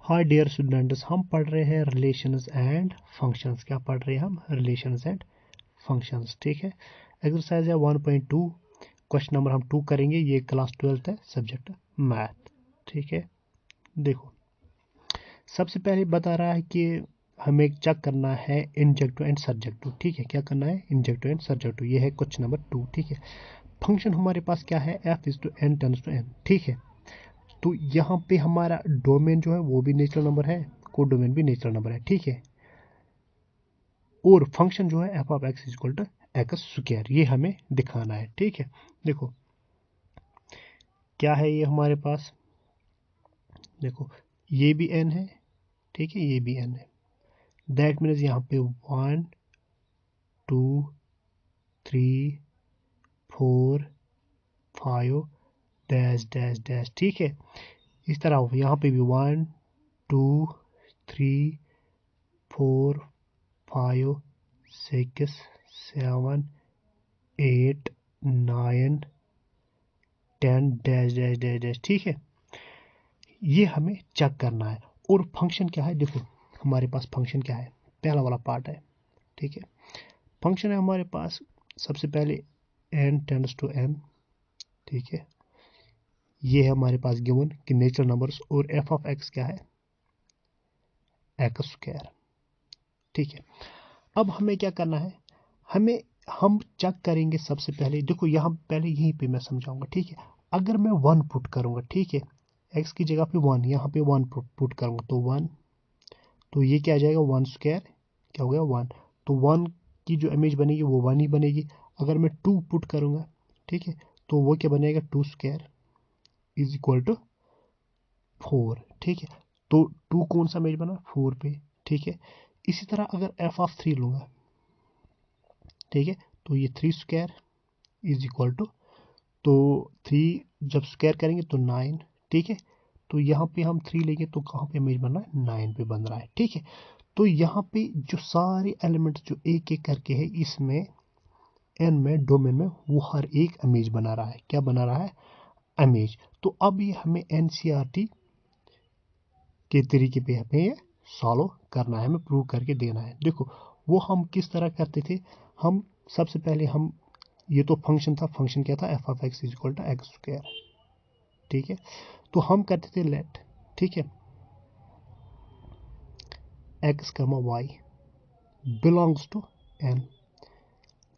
Hi dear students, हम पढ़ रहे हैं रिलेशंस एंड फंक्शंस। क्या पढ़ रहे हैं हम? Relations and functions. ठीक है, एक्सरसाइज है 1.2, क्वेश्चन नंबर हम 2 करेंगे। ये क्लास 12th है, सब्जेक्ट मैथ। ठीक है, देखो सबसे पहले बता रहा है कि हमें चेक करना है इंजेक्टिव एंड सब्जेक्टिव। ठीक है, क्या करना है? Injective and subjective. ये है क्वेश्चन नंबर 2। ठीक है, फंक्शन हमारे पास क्या है? f is to n tends to n। ठीक है, तो यहाँ पे हमारा डोमेन जो है वो भी नेचुरल नंबर है, को डोमेन भी नेचुरल नंबर है। ठीक है, और फंक्शन जो है F of X equal to X square, ये हमें दिखाना है। ठीक है, देखो क्या है ये हमारे पास। देखो ये भी एन है, ठीक है, ये भी एन है। दैट मीन्स यहाँ पे 1 2 3 4 5 डैश डैश डैश। ठीक है, इस तरह यहाँ पे भी 1 2 3 4 5 6 7 8 9 10 डैश डैश डैश डैश। ठीक है, ये हमें चेक करना है। और फंक्शन क्या है? देखो हमारे पास फंक्शन क्या है, पहला वाला पार्ट है। ठीक है, फंक्शन है हमारे पास सबसे पहले n टेंड्स टू n। ठीक है, ये है हमारे पास गिवन कि नेचुरल नंबर्स, और f ऑफ x क्या है? X square. ठीक है, अब हमें क्या करना है? हम चेक करेंगे सबसे पहले। देखो यहाँ पहले यहीं पे मैं समझाऊंगा। ठीक है, अगर मैं 1 पुट करूंगा, ठीक है, x की जगह पे 1, यहाँ पे 1 पुट करूंगा तो 1, तो ये क्या आ जाएगा? 1 स्क्वायर क्या हो गया? 1। तो 1 की जो इमेज बनेगी वो 1 ही बनेगी। अगर मैं 2 पुट करूंगा, ठीक है, तो वो क्या बनेगा? 2 स्क्वायर इज इक्वल टू 4। ठीक है, तो 2 कौन सा इमेज बना? 4 पे। ठीक है, इसी तरह अगर f ऑफ 3 लूंगा, ठीक है, तो ये 3 स्क्वायर इज इक्वल टू, तो 3 जब स्क्वायर करेंगे तो 9। ठीक है, तो यहाँ पे हम 3 लेंगे तो कहाँ पे इमेज बन रहा है? 9 पे बन रहा है। ठीक है, तो यहाँ पे जो सारे एलिमेंट्स जो एक एक करके है इसमें एन में डोमेन में, वो हर एक इमेज बना रहा है। क्या बना रहा है? इमेज। तो अब ये हमें एनसीईआरटी के तरीके पे हमें ये सॉल्व करना है, हमें प्रूव करके देना है। देखो वो हम किस तरह करते थे। हम सबसे पहले हम, ये तो फंक्शन था, फंक्शन क्या था? F of X is equal to X square. ठीक है, तो हम करते थे लेट, ठीक है, एक्स कमा वाई बिलोंग्स टू एन।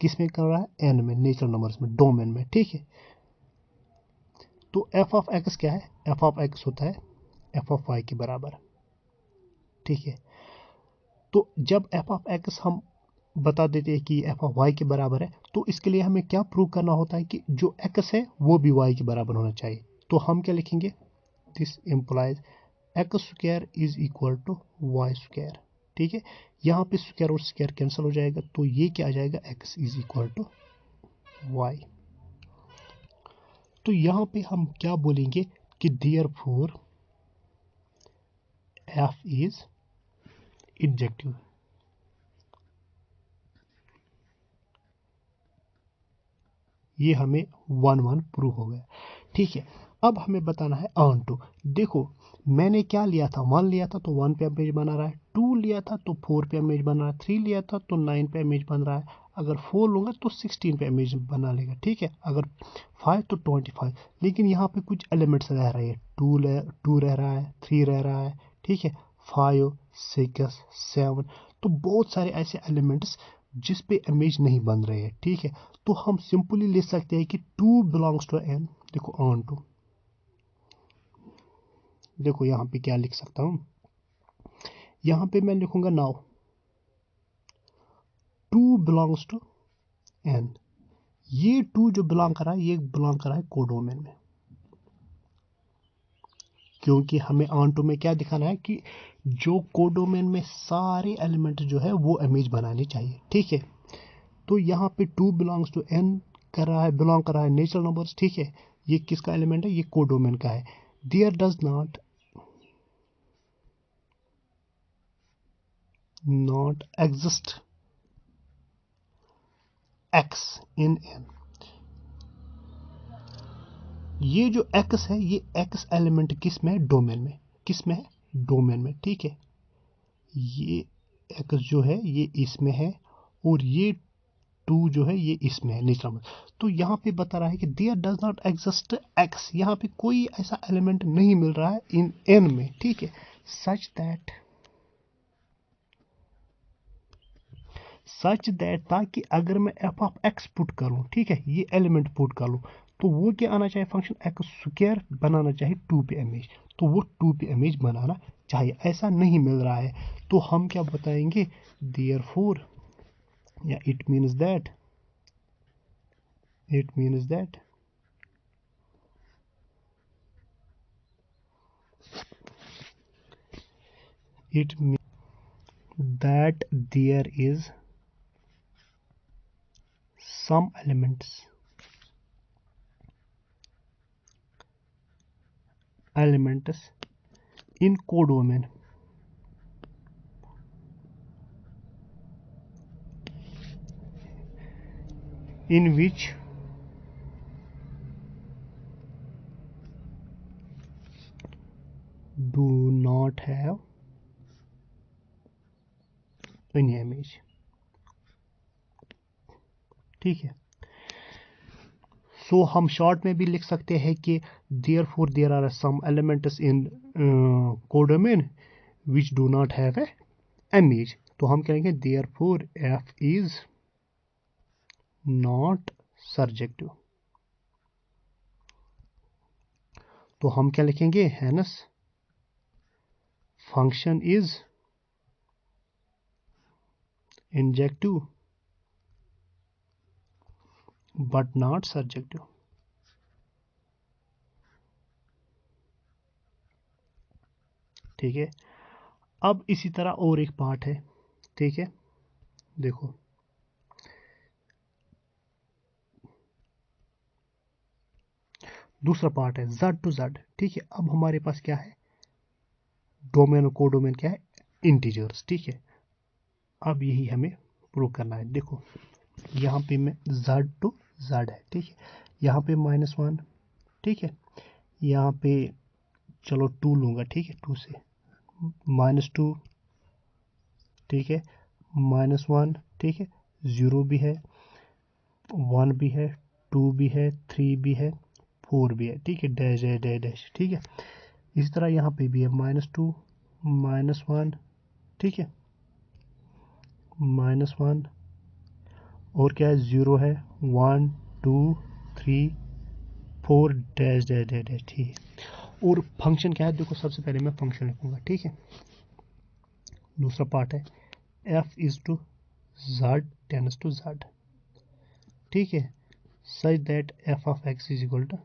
किस में कर रहा है? एन में, नेचुरल नंबर्स में, डोमेन में। ठीक है, तो एफ ऑफ एक्स क्या है? एफ ऑफ एक्स होता है एफ ऑफ वाई के बराबर। ठीक है, तो जब एफ ऑफ एक्स हम बता देते हैं कि एफ ऑफ वाई के बराबर है, तो इसके लिए हमें क्या प्रूव करना होता है कि जो एक्स है वो भी वाई के बराबर होना चाहिए। तो हम क्या लिखेंगे? This implies X square is equal to Y square. ठीक है, यहाँ पे स्क्वायर और स्क्वायर कैंसिल हो जाएगा, तो ये क्या आ जाएगा? X is equal to Y. तो यहाँ पे हम क्या बोलेंगे कि देयरफॉर एफ इज इंजेक्टिव। ये हमें 1 प्रूव हो गया। ठीक है, अब हमें बताना है ऑन टू। देखो मैंने क्या लिया था? 1 लिया था तो 1 पे इमेज बना रहा है, 2 लिया था तो 4 पे इमेज बना रहा है, 3 लिया था तो 9 पे इमेज बन रहा है, अगर 4 लूंगा तो 16 पे इमेज बना लेगा। ठीक है, अगर 5 तो 25। लेकिन यहाँ पे कुछ एलिमेंट्स रह रहे हैं, 2 रह रहा है, 3 रह रहा है, ठीक है, 5 6 7, तो बहुत सारे ऐसे एलिमेंट्स जिस पे इमेज नहीं बन रहे हैं। ठीक है, तो हम सिंपली ले सकते हैं कि 2 बिलोंग्स टू एन। देखो ऑन टू, देखो यहाँ पे क्या लिख सकता हूँ? यहाँ पे मैं लिखूंगा नाउ 2 बिलोंग्स टू एन। ये 2 जो बिलोंग कर रहा है, ये बिलोंग कर रहा है कोडोमेन में, क्योंकि हमें ऑन टू में क्या दिखाना है कि जो कोडोमेन में सारे एलिमेंट जो है वो इमेज बनाने चाहिए। ठीक है, तो यहाँ पे 2 बिलोंग्स टू एन कर रहा है, बिलोंग कर रहा है नेचुरल नंबर्स। ठीक है, ये किसका एलिमेंट है? ये कोडोमेन का है। There does not exist X in N. ये जो एक्स है, ये एक्स एलिमेंट किस में है? डोमेन में। किस में है? डोमेन में, ठीक है। ये एक्स जो है ये इसमें है और ये 2 जो है ये इसमें है निचला में। तो यहाँ पे बता रहा है कि there does not exist X, यहाँ पे कोई ऐसा एलिमेंट नहीं मिल रहा है इन एन में, ठीक है। सच दैट ताकि अगर मैं एफ ऑफ एक्स पुट करूं, ठीक है, ये एलिमेंट पुट कर लूं, तो वो क्या आना चाहिए, फंक्शन एक्स स्क्वायर बनाना चाहिए 2p इमेज, तो वो 2p इमेज बनाना चाहिए, ऐसा नहीं मिल रहा है। तो हम क्या बताएंगे, देयरफॉर या it means that it means that it means that there is some elements in codomain in which do not have any image, ठीक है। सो हम शॉर्ट में भी लिख सकते हैं कि therefore there are some elements in codomain which do not have a image, तो हम कहेंगे therefore f is not surjective, तो हम क्या लिखेंगे, hence function is injective but not surjective, ठीक है। अब इसी तरह और एक पार्ट है, ठीक है, देखो दूसरा पार्ट है z टू z, ठीक है। अब हमारे पास क्या है, डोमेन और कोडोमेन क्या है, इंटीजर्स, ठीक है। अब यही हमें प्रूव करना है, देखो यहाँ पे मैं z टू z है, ठीक है, यहाँ पे -1, ठीक है, यहाँ पे चलो 2 लूँगा, ठीक है, 2 से -2, ठीक है, -1, ठीक है, 0 भी है, 1 भी है, 2 भी है, 3 भी है, 4 भी है, ठीक है, डैश डैश डैश डैश, ठीक है। इसी तरह यहाँ पे भी है -2 -1, ठीक है, -1 और क्या है, 0 है, 1 2 3 4 डैश डैश डैश डैश, ठीक है। और फंक्शन क्या है, देखो सबसे पहले मैं फंक्शन लिखूंगा, ठीक है। दूसरा पार्ट है f is to z tends to z, ठीक है, such that f of x is equal to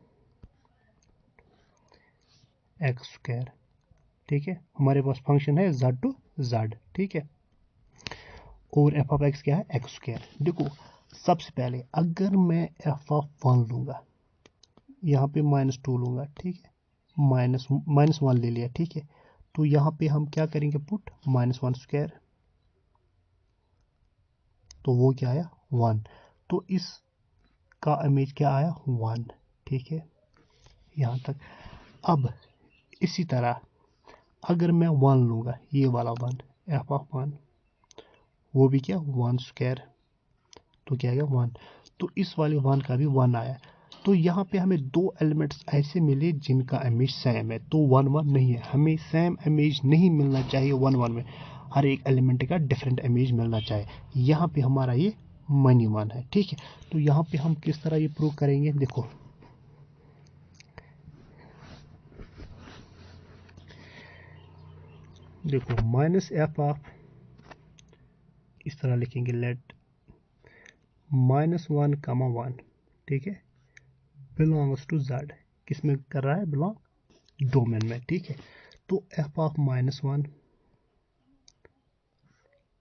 X square, ठीक है। हमारे पास फंक्शन है z टू z, ठीक है, और f ऑफ x क्या है, एक्स स्क्वायर। देखो सबसे पहले अगर मैं f ऑफ 1 लूँगा, यहाँ पे -2 लूँगा, ठीक है, -1 ले लिया, ठीक है, तो यहाँ पे हम क्या करेंगे, पुट -1 स्क्वायर, तो वो क्या आया 1, तो इस का इमेज क्या आया 1, ठीक है, यहाँ तक। अब इसी तरह अगर मैं 1 लूँगा, ये वाला 1, f ऑफ 1, वो भी क्या 1 स्क्वायर, तो क्या आएगा 1, तो इस वाले 1 का भी 1 आया। तो यहाँ पे हमें 2 एलिमेंट्स ऐसे मिले जिनका इमेज सेम है, तो 1 1 नहीं है, हमें सेम इमेज नहीं मिलना चाहिए 1 1 में, हर एक एलिमेंट का डिफरेंट इमेज मिलना चाहिए। यहाँ पे हमारा ये मनी 1 है, ठीक है। तो यहाँ पे हम किस तरह ये प्रूव करेंगे, देखो -f ऑफ, इस तरह लिखेंगे, लेट -1, 1, ठीक है, बिलोंग्स टू z, किस में कर रहा है, बिलोंग डोमेन में, ठीक है। तो f ऑफ -1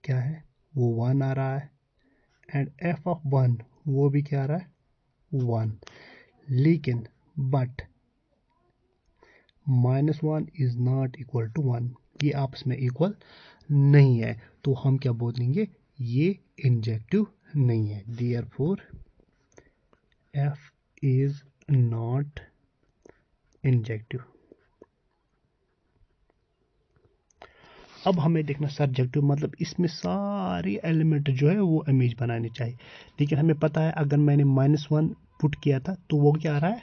क्या है, वो 1 आ रहा है, एंड f ऑफ 1 वो भी क्या आ रहा है 1, लेकिन but -1 is not equal to 1, ये आपस में इक्वल नहीं है, तो हम क्या बोलेंगे, ये इंजेक्टिव नहीं है, therefore f is not injective, अब हमें देखना सब्जेक्टिव, मतलब इसमें सारे एलिमेंट जो है वो इमेज बनाने चाहिए, लेकिन हमें पता है अगर मैंने -1 पुट किया था तो वो क्या आ रहा है,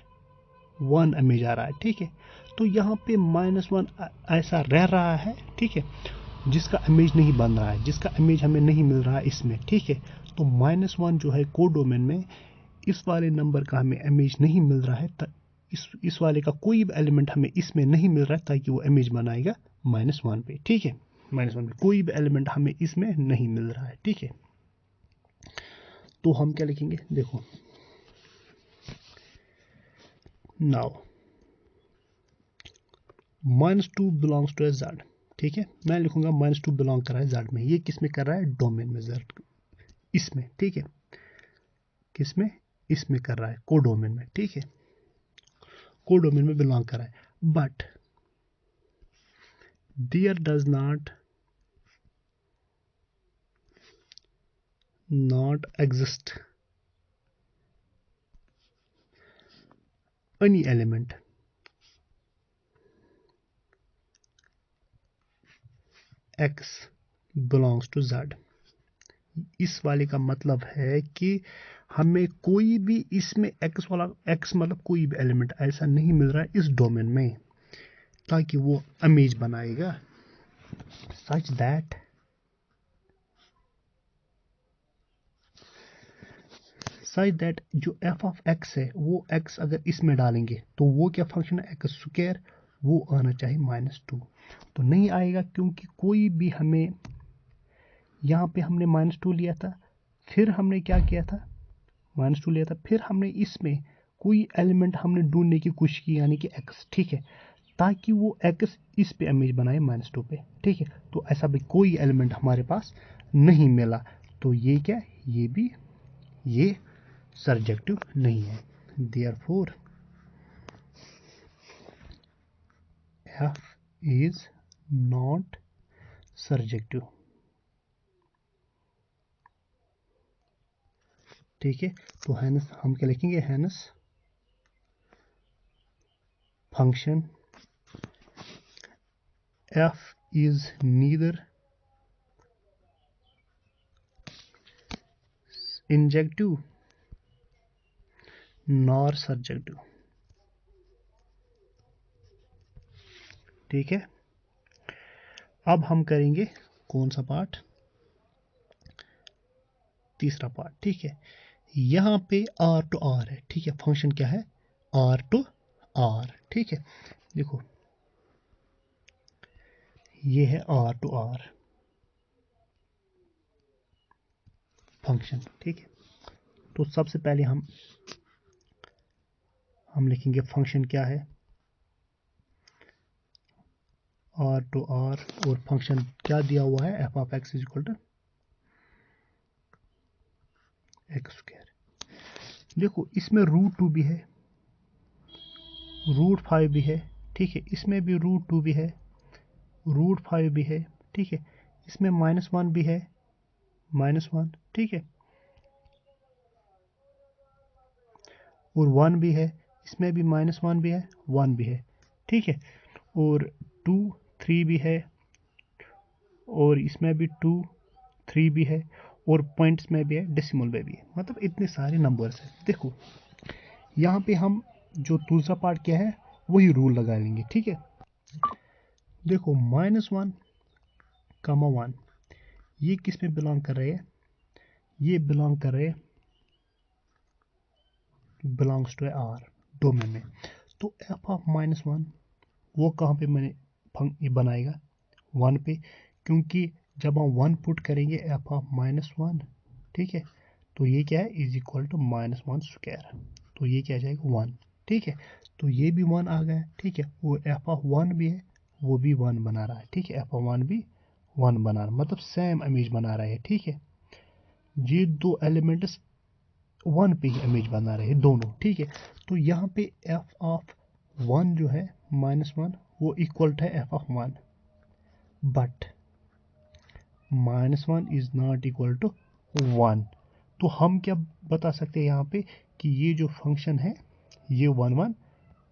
1 इमेज आ रहा है, ठीक है। तो यहाँ पे -1 ऐसा रह रहा है, ठीक है, जिसका इमेज नहीं बन रहा है, जिसका इमेज हमें नहीं मिल रहा है इसमें, ठीक है। तो -1 जो है कोडोमेन में इस वाले नंबर का हमें इमेज नहीं मिल रहा है, इस वाले का कोई भी एलिमेंट हमें इसमें नहीं मिल रहा है, ताकि वो इमेज बनाएगा -1 पे, ठीक है। -1 पे कोई भी एलिमेंट हमें इसमें नहीं मिल रहा है, ठीक है। तो हम क्या लिखेंगे, देखो, नाउ -2 बिलोंग्स टू Z, ठीक है। मैं लिखूंगा -2 बिलोंग कर रहा है Z में। ये किस में कर रहा है, डोमेन में, Z इसमें, ठीक है। किस में, इसमें कर रहा है, कोडोमेन में, ठीक है। कोडोमेन में बिलोंग कर रहा है, but there does not exist any element x belongs to Z। इस वाले का मतलब है कि हमें कोई भी इसमें x वाला, x मतलब कोई भी एलिमेंट ऐसा नहीं मिल रहा है इस डोमेन में, ताकि वो इमेज बनाएगा सच दैट जो f ऑफ x है वो x अगर इसमें डालेंगे तो वो क्या फंक्शन है, एक्स स्क्वायर, वो आना चाहिए -2। तो नहीं आएगा, क्योंकि कोई भी हमें, यहाँ पे हमने -2 लिया था, फिर हमने क्या किया था, -2 लिया था, फिर हमने इसमें कोई एलिमेंट हमने ढूंढने की कोशिश की, यानी कि x, ठीक है, ताकि वो x इस पे इमेज बनाए -2 पे, ठीक है। तो ऐसा भी कोई एलिमेंट हमारे पास नहीं मिला, तो ये क्या, ये भी, ये सर्जेक्टिव नहीं है। Therefore f is not surjective, ठीक है। तो हैंस हम क्या लिखेंगे, hence function f is neither injective nor surjective, ठीक है। अब हम करेंगे कौन सा पार्ट, तीसरा पार्ट, ठीक है। यहाँ पे R to R है, ठीक है। फंक्शन क्या है, R to R, ठीक है। देखो ये है R to R फंक्शन, ठीक है। तो सबसे पहले हम लिखेंगे फंक्शन क्या है, R to R, और फंक्शन क्या दिया हुआ है, f of x is equal to X square. देखो इसमें √2 भी है, √5 भी है, ठीक है। इसमें भी √2 भी है, √5 भी है, ठीक है। इसमें -1 भी है, -1, ठीक है, और 1 भी है, इसमें भी -1 भी है, 1 भी है, ठीक है। और 2, 3 भी है, और इसमें भी 2, 3 भी है, और पॉइंट्स में भी है, डेसिमल में भी है, मतलब इतने सारे नंबर्स हैं। देखो यहाँ पे हम जो दूसरा पार्ट क्या है वही रूल लगा लेंगे, ठीक है। देखो -1, 1 ये किस में बिलोंग कर रहे हैं, ये बिलोंग कर रहे हैं, बिलोंग्स टू R डोमेन में। तो f ऑफ -1 वो कहाँ पे मैंने ये बनाएगा, 1 पे, क्योंकि जब हम 1 पुट करेंगे f ऑफ -1, ठीक है, तो ये क्या है, इज इक्वल टू -1 स्क्वायर, तो ये क्या आ जाएगा, 1, ठीक है। तो ये भी 1 आ गया, ठीक है। वो f ऑफ 1 भी है, वो भी 1 बना रहा है, ठीक है। f ऑफ 1 भी 1 बना रहा है, मतलब सेम इमेज बना रहा है, ठीक है। ये दो एलिमेंट्स 1 पे ही इमेज बना रहे हैं दोनों, ठीक है। तो यहाँ पे f ऑफ 1 जो है -1 वो इक्वल है f of 1, but -1 is not equal to 1। तो हम क्या बता सकते हैं यहाँ पे कि ये जो फंक्शन है ये 1 1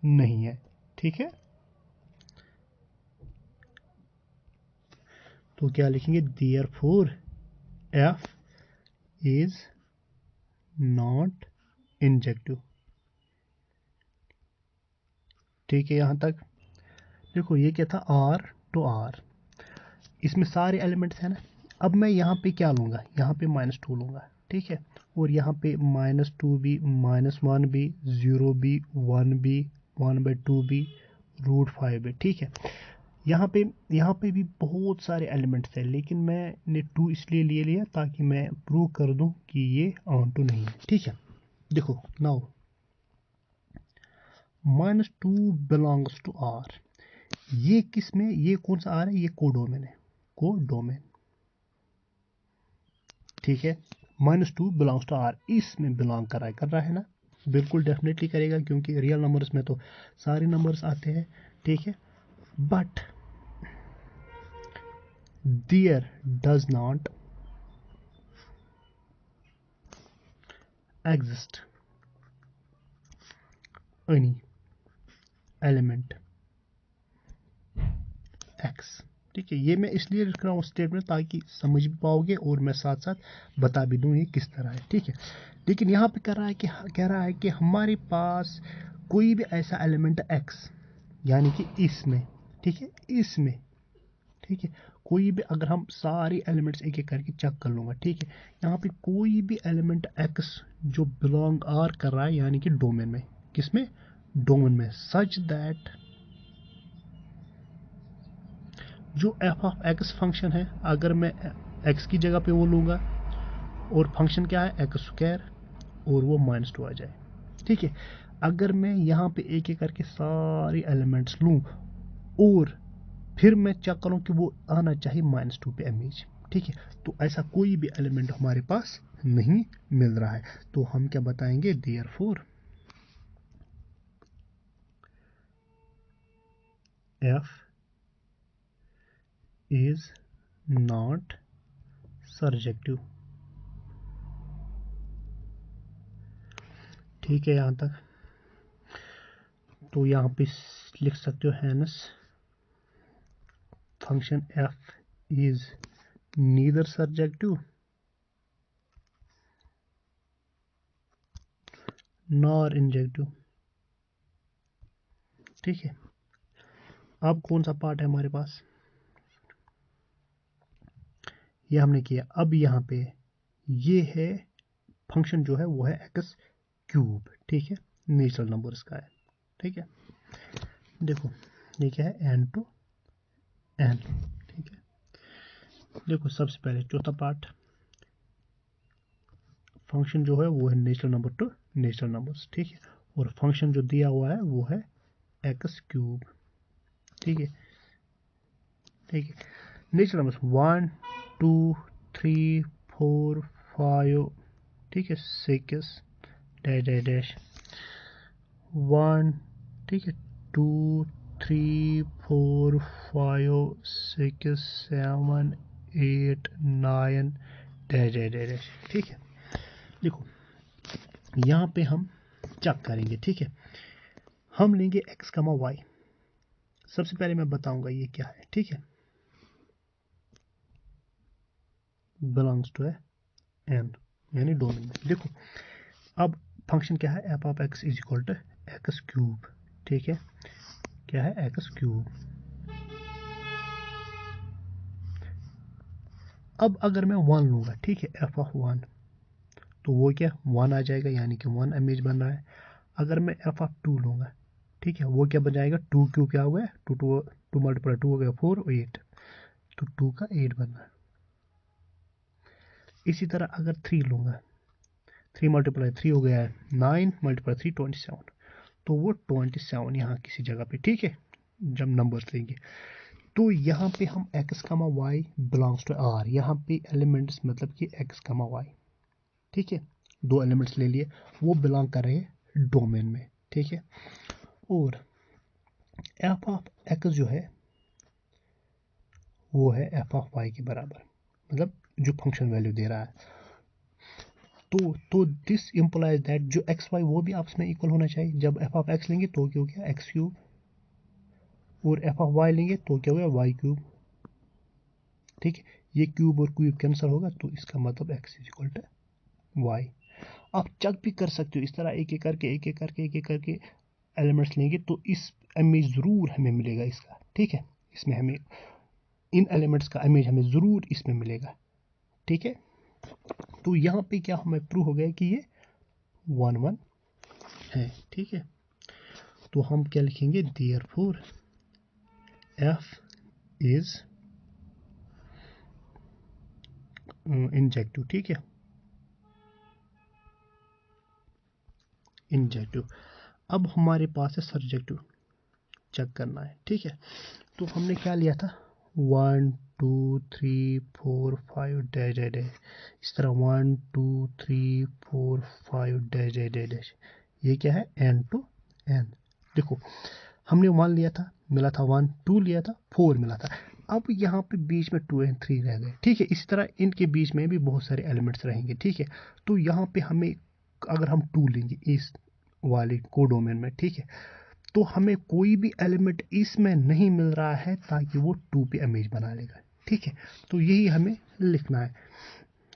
नहीं है, ठीक है। तो क्या लिखेंगे, therefore F is not injective. ठीक है, यहां तक देखो ये क्या था, आर टू आर, इसमें सारे एलिमेंट्स हैं ना। अब मैं यहाँ पे क्या लूँगा, यहाँ पे -2 लूँगा, ठीक है, और यहाँ पे -2 भी, -1 भी, 0 भी, 1 भी, 1/2 भी, √5 भी, ठीक है। यहाँ पे भी बहुत सारे एलिमेंट्स हैं, लेकिन मैंने 2 इसलिए ले लिया ताकि मैं प्रूव कर दूं कि ये ऑन टू नहीं है, ठीक है। देखो नाउ -2 बिलोंग्स टू आर, ये किस में, ये कौन सा आर है, ये कोडोमेन है, कोडोमेन, ठीक है। -2 बिलोंग्स टू आर, इसमें बिलोंग कर रहा है ना, बिल्कुल डेफिनेटली करेगा, क्योंकि रियल नंबर्स में तो सारे नंबर्स आते हैं, ठीक है। But there does not exist any element X, ठीक है। ये मैं इसलिए लिख रहा हूँ स्टेटमेंट ताकि समझ भी पाओगे और मैं साथ साथ बता भी दूँ ये किस तरह है, ठीक है। लेकिन यहाँ पे कह रहा है कि हमारे पास कोई भी ऐसा एलिमेंट एक्स, यानी कि इसमें, ठीक है, इसमें, ठीक है, कोई भी, अगर हम सारे एलिमेंट्स एक एक करके चेक कर लूँगा, ठीक है, यहाँ पे कोई भी एलिमेंट एक्स जो बिलोंग आर कर रहा है, यानी कि डोमेन में, किसमें, डोमेन में, सच दैट जो एफ ऑफ एक्स फंक्शन है, अगर मैं एक्स की जगह पे वो लूँगा और फंक्शन क्या है एक्स स्क्वायर, और वो -2 आ जाए, ठीक है। अगर मैं यहाँ पे एक एक करके सारे एलिमेंट्स लूँ और फिर मैं चेक करूँ कि वो आना चाहिए -2 पे इमेज, ठीक है, तो ऐसा कोई भी एलिमेंट हमारे पास नहीं मिल रहा है, तो हम क्या बताएंगे, therefore F is not surjective, ठीक है यहाँ तक। तो यहाँ पे लिख सकते हो hence function f is neither surjective nor injective, ठीक है। अब कौन सा पार्ट है हमारे पास, ये हमने किया। अब यहाँ पे ये है फंक्शन जो है वो है एक्स क्यूब, ठीक है, नेचुरल नंबर्स का है, ठीक है। देखो ये क्या है, n टू n, ठीक है। देखो सबसे पहले चौथा पार्ट, फंक्शन जो है वो है natural number two natural numbers, ठीक है, और फंक्शन जो दिया हुआ है वो है एक्स क्यूब, ठीक है, ठीक है। नेचुरल नंबर्स 1 2 3 4 5, ठीक है, 6 डैश डैश डैश 1, ठीक है, 2 3 4 5 6 7 8 9 डैश डैश डैश, ठीक है। देखो यहाँ पे हम चेक करेंगे, ठीक है, हम लेंगे x कमा y, सबसे पहले मैं बताऊंगा ये क्या है, ठीक है, बिलोंग्स टू n, यानी डोमेन में। देखो अब फंक्शन क्या है, F of X is equal to X cube, ठीक है, क्या है, एक्स क्यूब। अब अगर मैं 1 लूंगा, ठीक है, एफ ऑफ 1, तो वो क्या 1 आ जाएगा, यानी कि 1 इमेज बन रहा है। अगर मैं एफ ऑफ 2 लूंगा, ठीक है, वो क्या बन जाएगा, 2 क्यूब क्या हुआ है, 2 मल्टीप्लाई 2 हो गया 4 और 8, तो 2 का 8 बन रहा है। इसी तरह अगर 3 लूंगा, 3 मल्टीप्लाई 3 हो गया है 9, मल्टीप्लाई 3 27, तो वो 27 यहाँ किसी जगह पे, ठीक है, जब नंबर्स लेंगे। तो यहाँ पे हम x कमा वाई बिलोंग्स टू आर, यहाँ पे एलिमेंट्स मतलब कि x कमा वाई, ठीक है, 2 एलिमेंट्स ले लिए, वो बिलोंग कर रहे हैं डोमेन में, ठीक है। और एफ ऑफ एक्स जो है वो है एफ ऑफ वाई के बराबर, मतलब जो फंक्शन वैल्यू दे रहा है। तो दिस इम्प्लाइज दैट जो एक्स वाई वो भी आपस में इक्वल होना चाहिए। जब एफ ऑफ एक्स लेंगे तो क्या हो गया, एक्स क्यूब, और एफ ऑफ वाई लेंगे तो क्या हो गया, वाई क्यूब, ठीक है, ये क्यूब और क्यूब कैंसिल होगा तो इसका मतलब x is equal to Y. आप चेक भी कर सकते हो इस तरह एक एक करके एलिमेंट्स लेंगे तो इस इमेज ज़रूर हमें मिलेगा इसका, ठीक है, इसमें हमें इन एलिमेंट्स का इमेज हमें ज़रूर इसमें मिलेगा, ठीक है। तो यहाँ पे क्या हमें प्रूव हो गया कि ये 1 1 है, ठीक है। तो हम क्या लिखेंगे, देयरफॉर f इज इंजेक्टिव, ठीक है, इंजेक्टिव। अब हमारे पास है सर्जेक्टिव, चेक करना है, ठीक है। तो हमने क्या लिया था, 1 2 3 4 5 डैश डैश डैश, इस तरह 1 2 3 4 5 डैश डैश डैश डैश, ये क्या है n to n। देखो हमने 1 लिया था, मिला था 1, 2 लिया था, 4 मिला था। अब यहाँ पे बीच में 2 and 3 रह गए, ठीक है। इसी तरह इनके बीच में भी बहुत सारे एलिमेंट्स रहेंगे, ठीक है। तो यहाँ पे हमें अगर हम 2 लेंगे इस वाले कोडोमेन में, ठीक है, तो हमें कोई भी एलिमेंट इसमें नहीं मिल रहा है ताकि वो 2 पे इमेज बना लेगा, ठीक है। तो यही हमें लिखना है,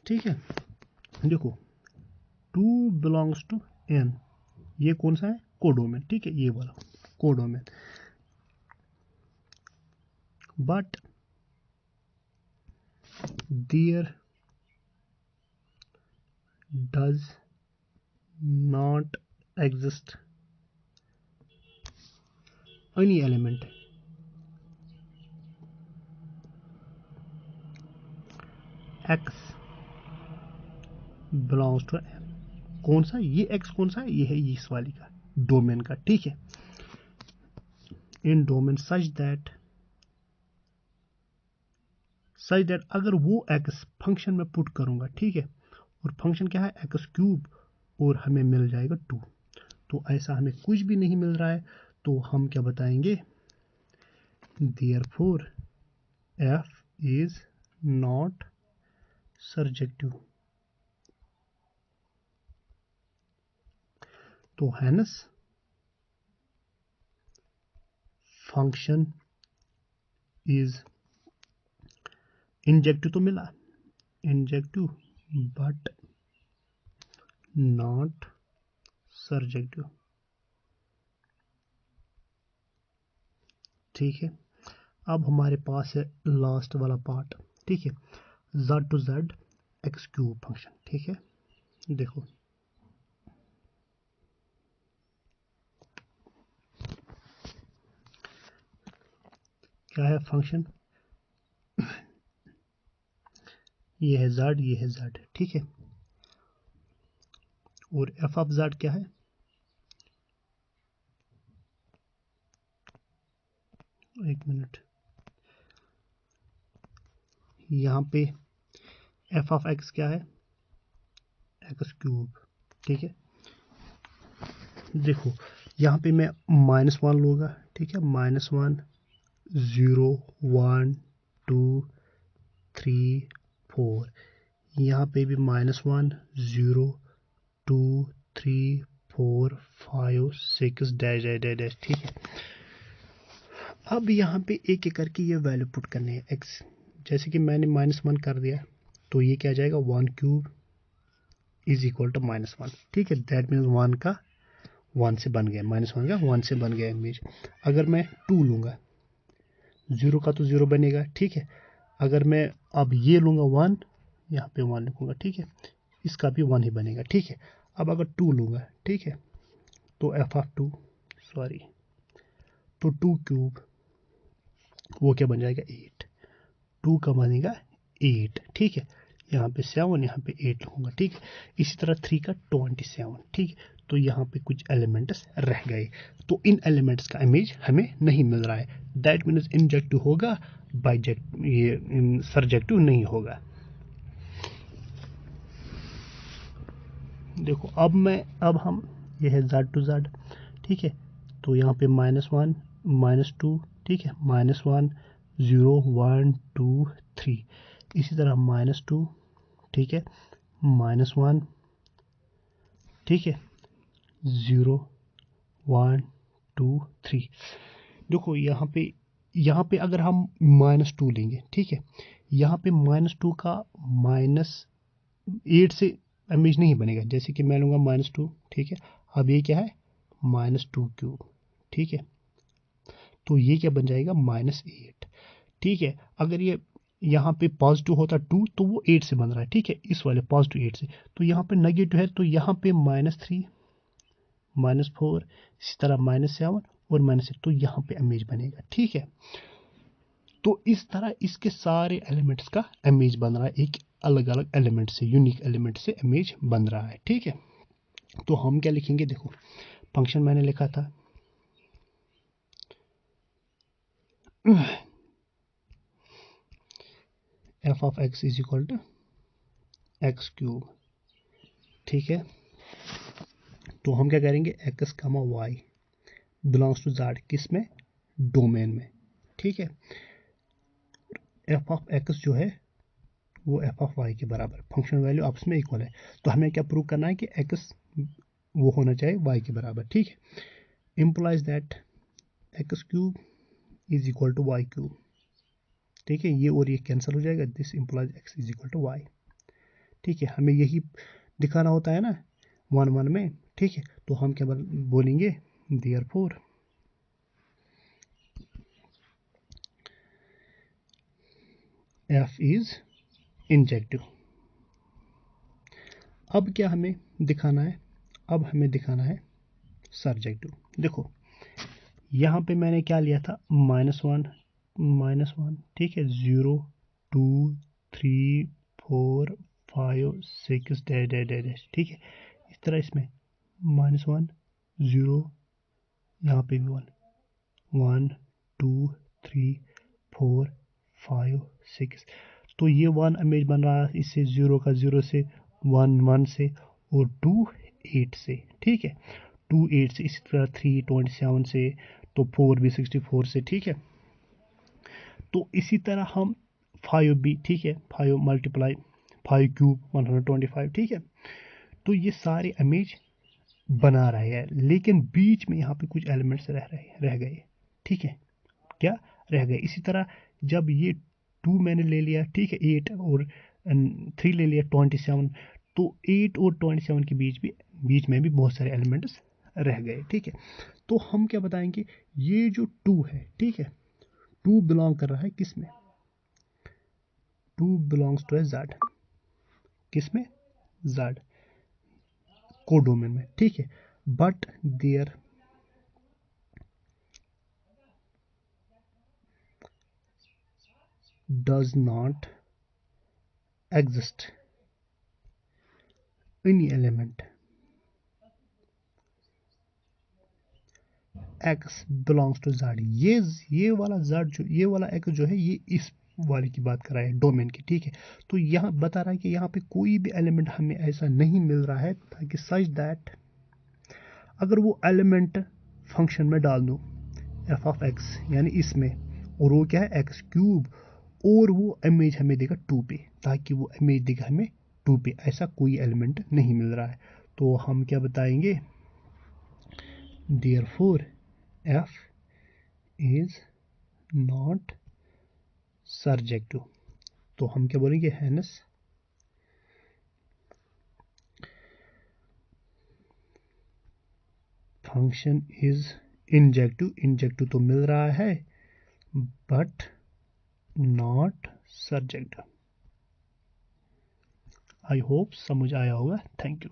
ठीक है। देखो 2 बिलोंग्स टू n, ये कौन सा है, कोडोमेन, ठीक है, ये वाला codomain. But there does not exist any element x belongs to n। कौन सा, ये x कौन सा है, ये है इस वाली का डोमेन का, ठीक है। इन डोमेन सच दैट अगर वो x फंक्शन में पुट करूंगा, ठीक है, और फंक्शन क्या है x क्यूब, और हमें मिल जाएगा 2। तो ऐसा हमें कुछ भी नहीं मिल रहा है, तो हम क्या बताएंगे, therefore f is not surjective. तो हैंस फंक्शन इज इंजेक्टिव, तो मिला इंजेक्टिव बट नॉट सर्जेक्टिव, ठीक है। अब हमारे पास है लास्ट वाला पार्ट, ठीक है, z to z x cube function, ठीक है। देखो क्या है फंक्शन, ये है z, ये है z, ठीक है। और f ऑफ z क्या है, एक मिनट, यहाँ पे f ऑफ x क्या है, x क्यूब, ठीक है। देखो यहाँ पे मैं -1 लूँगा, ठीक है, -1 0 1 2 3 4, यहाँ पे भी -1 0 2 3 4 5 6 डैश डैश डैश डैश, ठीक है। अब यहाँ पे एक एक करके ये वैल्यू पुट करने हैं x, जैसे कि मैंने -1 कर दिया, तो ये क्या जाएगा, 1 क्यूब इज इक्वल टू -1, ठीक है। दैट मीन्स 1 का 1 से बन गया, -1 का 1 से बन गया इमेज। अगर मैं 2 लूँगा, 0 का तो 0 बनेगा, ठीक है। अगर मैं अब ये लूँगा 1, यहाँ पे 1 लिखूँगा, ठीक है, इसका भी 1 ही बनेगा, ठीक है। अब अगर 2 लूँगा, ठीक है, तो f ऑफ 2 सॉरी, तो 2 क्यूब वो क्या बन जाएगा, 8, 2 का बनेगा 8, ठीक है। यहाँ पे 7, यहाँ पे 8 लिखूँगा, ठीक है। इसी तरह 3 का 27, ठीक है। तो यहाँ पे कुछ एलिमेंट्स रह गए, तो इन एलिमेंट्स का इमेज हमें नहीं मिल रहा है। दैट मीन्स इंजेक्टिव होगा, बाइजेक्टिव, ये सर्जेक्टिव नहीं होगा। देखो अब हम ये है z to z, ठीक है। तो यहाँ पे -1 -2, ठीक है, -1 0 1 2 3, इसी तरह -2, ठीक है, -1, ठीक है, 0 1 2 3। देखो यहाँ पे यहाँ पे अगर हम -2 लेंगे, ठीक है, यहाँ पे -2 का -8 से इमेज नहीं बनेगा। जैसे कि मैं लूँगा -2, ठीक है, अब ये क्या है -2 क्यूब, ठीक है, तो ये क्या बन जाएगा -8, ठीक है। अगर ये यहाँ पे पॉजिटिव होता 2 तो वो 8 से बन रहा है, ठीक है, इस वाले पॉजिटिव 8 से, तो यहाँ पे नेगेटिव है तो यहाँ पे -3 -4 इसी तरह -7 और -6, तो यहाँ पे इमेज बनेगा, ठीक है। तो इस तरह इसके सारे एलिमेंट्स का इमेज बन रहा है, एक अलग अलग एलिमेंट से, यूनिक एलिमेंट से इमेज बन रहा है, ठीक है। तो हम क्या लिखेंगे, देखो फंक्शन मैंने लिखा था f of x is equal to X cube, ठीक है। तो हम क्या करेंगे, x, y belongs to z, किस में, डोमेन में, ठीक है। f of x जो है वो f of y के बराबर, फंक्शन वैल्यू आपस में इक्वल है, तो हमें क्या प्रूव करना है कि x वो होना चाहिए y के बराबर, ठीक है। Implies that X cube is equal to Y cube, ठीक है, ये और ये कैंसिल हो जाएगा, this implies x is equal to Y, ठीक है। हमें यही दिखाना होता है ना 1 में, ठीक है। तो हम क्या बोलेंगे, देयरफॉर f इज इंजेक्टिव। अब क्या हमें दिखाना है, अब हमें दिखाना है सरजेक्टिव। देखो यहाँ पे मैंने क्या लिया था, -1, ठीक है, 0 2 3 4 5 6 डैश डैश डैश डैश, ठीक है। इस तरह इसमें -1 0, यहाँ पे भी 1 1 2 3 4 5 6, तो ये 1 इमेज बन रहा है इससे, 0 का 0 से, 1 1 से, और 2 8 से, ठीक है, 2 8 से, इसी तरह 3 27 से, तो 4 भी 64 से, ठीक है। तो इसी तरह हम 5 भी, ठीक है, 5 मल्टीप्लाई 5 क्यूब 125, ठीक है। तो ये सारे इमेज बना रहे हैं, लेकिन बीच में यहाँ पे कुछ एलिमेंट्स रह गए, ठीक है, क्या रह गए। इसी तरह जब ये 2 मैंने ले लिया, ठीक है, 8 और 3 ले लिया 27, तो 8 और 27 के बीच में भी बहुत सारे एलिमेंट्स रह गए, ठीक है। तो हम क्या बताएंगे, ये जो 2 है, ठीक है, 2 बिलोंग कर रहा है किस में, 2 बिलोंग्स टू ए जेड, किस में, जेड कोडोमेन में, ठीक है। But there does not exist any element x belongs to z। ये वाला z जो, ये वाला x जो है, ये इस वाले की बात कर रहा है, डोमेन की, ठीक है। तो यहाँ बता रहा है कि यहाँ पे कोई भी एलिमेंट हमें ऐसा नहीं मिल रहा है ताकि सच दैट अगर वो एलिमेंट फंक्शन में डाल दो f of x यानी इसमें, और वो क्या है एक्स क्यूब, और वो इमेज हमें देगा 2 पे, ताकि वो इमेज देगा हमें 2 पे, ऐसा कोई एलिमेंट नहीं मिल रहा है। तो हम क्या बताएंगे, देयरफॉर f इज नॉट सरजेक्टिव। तो हम क्या बोलेंगे, hence function is injective. Injective तो मिल रहा है बट नॉट सरजेक्टिव। आई होप समझ आया होगा। Thank you.